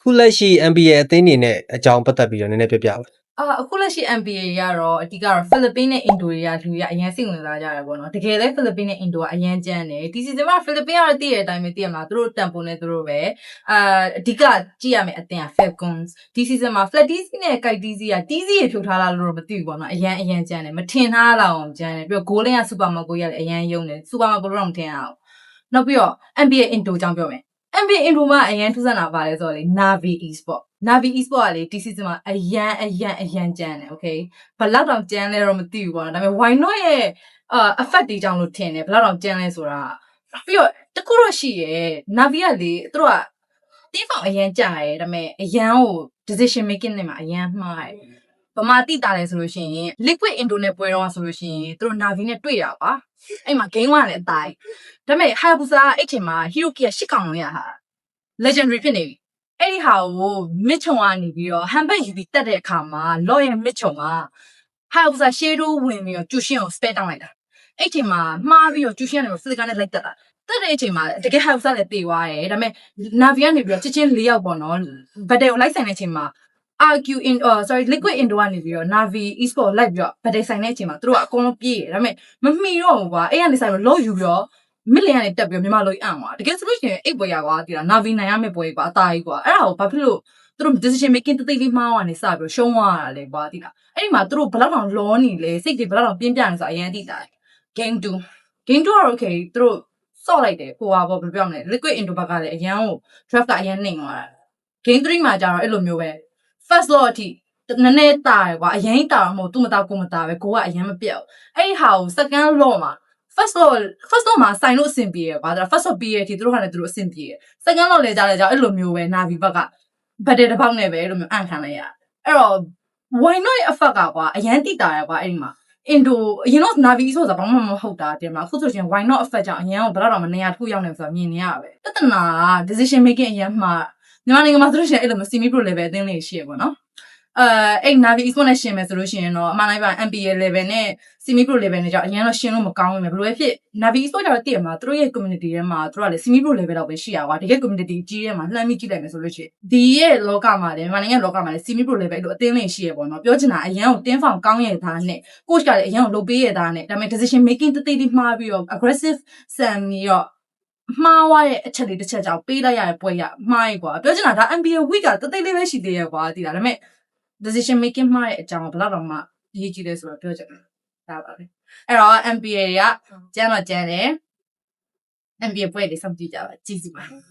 ခုလက်ရှိ NBA အသင်းတွေနဲ့အကြောင်းပတ်သက်ပြီးတော့နည်းနည်းပြပြပါအခုလက်ရှိ NBA ရတော့အဓိကတော့ဖိလစ်ပင်းနဲ့အင်ဒိုတွေကလူတွေကအရင်စိတ်ဝင်စားကြတယ်ပေါ့နော်တကယ်လဲဖိလစ်ပင်းနဲ့အင်ဒိုကအရင်ကြမ်းတယ်ဒီစီဇန်မှာဖိလစ်ပင်းကတော့တည်တဲ့အတိုင်းပဲတည်ရမလားသူတို့တန်ပုံနဲ့သူတို့ပဲအဓိကကြည့်ရမယ်အသင်းက Falcons ဒီစီဇန်မှာ Flatteezy နဲ့ Kiteezy က Teezy ရေဖြုတ်ထားလားလို့တော့မသိဘူးပေါ့နော်အရင်ကြမ်းတယ်မထင်ထားလောက်အောင်ကြမ်းတယ်ပြီးတော့ goal line က Super Mago ရလည်းအရင်ယုံတယ် Super Mago တော့မထင်အောင်နောက်ပြီးတော့ NBA အင်ဒိုကြောင့်ပြောမယ်NBA အင်ဒိုမှာအရင်ထူးဆန်းတာပါလဲဆိုတော့လေ Navi Esport Navi Esport ကလေဒီ season မှာအရန်ကြမ်းတယ် okay ဘယ်လောက်တောင်ကြမ်းလဲတော့မသိဘူးပေါ့နော်ဒါပေမဲ့ why not ရဲ့effect တွေကြောင့်လို့ထင်တယ်ဘယ်လောက်တောင်ကြမ်းလဲဆိုတာပြီးတော့တခုတော့ရှိရယ် Navi ကလေသူတို့ကတင်းဖောင်အရန်ကြရဲဒါပေမဲ့အရန်ကို decision making နဲ့မှာအရန်မှားတယ်ဗမာတိတာလဲဆိုလို့ရှိရင် liquid indo နဲ့ပွဲတော့ဆိုလို့ရှိရင်သူတို့ Navi နဲ့တွေ့ရပါအဲ့မှာ game ကလည်းအတိုင်းဒါပေမဲ့ Hayabusa အဲ့ချိန်မှာ Hiroki က8កောင်လုံးရဟာ legendary ဖြစ်နေပြီအဲ့ဒီဟာကိုမစ်ချုံကနေပြီးတော့ဟန်ဘတ်ယူပြီးတက်တဲ့အခါမှာလော့ရဲ့မစ်ချုံကHayabusa ရှေးတိုးဝင်ပြီးတော့ကျူရှင်းကို spare တောင်းလိုက်တာအဲ့ချိန်မှာမှားပြီးတော့ကျူရှင်းကနေဖလစ်ကာနဲ့လိုက်တက်တာတက်တဲ့အချိန်မှာတကယ် Hayabusa လည်းတေသွားတယ်ဒါပေမဲ့ Navi ကနေပြီးတော့ချက်ချင်း၄ယောက်ပေါ့နော်ဘတ်တယ်ကိုလိုက်ဆိုင်တဲ့အချိန်မှာargue in liquid indo ကနေပြီးတော့ Navi Esport လိုက်ပြီးတော့ဗတ်တယ်ဆိုင်တဲ့အချိန်မှာသူတို့ကအကုန်လုံးပြေးတယ်ဒါပေမဲ့မမီတော့ဘူးကွာအဲ့ကနေဆိုင်ပြီးလော့ယူပြီးတော့မစ်လင်ကနေတက်ပြီးမြန်မာလိုအံ့ကွာတကယ်ဆိုလို့ရှိရင်အိတ်ပွဲရကွာဒီလား Navi နိုင်ရမယ့်ပွဲကွာအသားကြီးကွာအဲ့ဒါကိုဘာဖြစ်လို့သူတို့ decision making တိတ်လေးမှားကနေစပြီးတော့ရှုံးသွားတာလေကွာဒီလားအဲ့ဒီမှာသူတို့ဘယ်လောက်တောင်လောနေလဲစိတ်တွေဘယ်လောက်တောင်ပြင်းပြနေဆိုအရင်သိတာ game 2 ကတော့ okay သူတို့စော့လိုက်တယ်ဟိုဟာပေါ့ဘယ်ပြောမလဲ liquid indo ဘက်ကလည်းအရန်ကို draft ကအရန်နှိမ်သွားတာ game 3မှာကျတော့အဲ့လိုမျိုးပဲ first law အထိနည်းနည်းတာရယ်ကွာအရင်တာတော့မဟုတ်သူမတာကိုမတာပဲကိုကအရင်မပြတ်ဘူးအဲ့ဒီဟာကို second law မှာfirst law မှာဆိုင်လို့အဆင်ပြေရပါဒါ first law ပြီးရတဲ့အထိသူတို့ကလည်းသူတို့အဆင်ပြေရ second law လဲကြားလဲကြောက်အဲ့လိုမျိုးပဲ Navi ဘက်ကဘတ်တယ်တစ်ပေါက်နဲ့ပဲအဲ့လိုမျိုးအန်ခံလိုက်ရအဲ့တော့ why not effect ကကွာအရင်တိတာရကွာအဲ့ဒီမှာ Indo အရင်တော့ Navi ဆိုတာဘာမှမဟုတ်တာတင်မလားအခုဆိုရင် why not effect ကြောင့်အရင်ကဘယ်တော့မှနေရာတစ်ခုရောက်နေဆိုတာမြင်နေရပဲတတနာ decision making အရင်မှာညီမလေးကမှဆိုလို့ရှိရင်အဲ့လိုမျိုး semi pro level အသင်းလေးရှိရပေါ့နော်အဲ့ Navi Esport နဲ့ရှင်မယ်ဆိုလို့ရှိရင်တော့အမှန်တိုင်းပါ NBA level နဲ့ semi pro level နဲ့ကြောင့်အရင်တော့ရှင်လို့မကောင်းဘူးပဲဘယ်လိုပဲဖြစ် Navi Esport ကျတော့တည်ရမှာသူတို့ရဲ့ community ထဲမှာသူတို့ကလည်း semi pro level တော့ပဲရှိရကွာတကယ် community ကြီးထဲမှာလှမ်းပြီးကြည့်လိုက်မယ်ဆိုလို့ရှိရင်ဒီရဲ့လောကမှာလည်းမြန်မာနိုင်ငံလောကမှာလည်း semi pro level လို့အသင်းလေးရှိရပေါ့နော်ပြောချင်တာအရင်ကတင်းဖောင်ကောင်းရသားနဲ့ coach ကလည်းအရင်ကလုပ်ပေးရသားနဲ့ဒါပေမဲ့ decision making တိတ်တိတ်မှားပြီးတော့ aggressive ဆန်ပြီးတော့မှားသွားတဲ့အချက်လေးတစ်ချက်ကြောင့်ပေးလိုက်ရတဲ့ပွဲရမှားရကွာပြောချင်တာဒါ NBA week ကတိတ်လေးပဲရှိသေးရကွာဒီလားဒါပေမဲ့ decision making မှားတဲ့အကြောင်းဘယ်တော့မှရေးကြည့်လဲဆိုတော့ပြောချင်တာဒါပါပဲအဲ့တော့ NBA ကကျန်းတော့ကျန်းတယ် NBA ပွဲတွေစောင့်ကြည့်ကြပါကြည့်စီပါ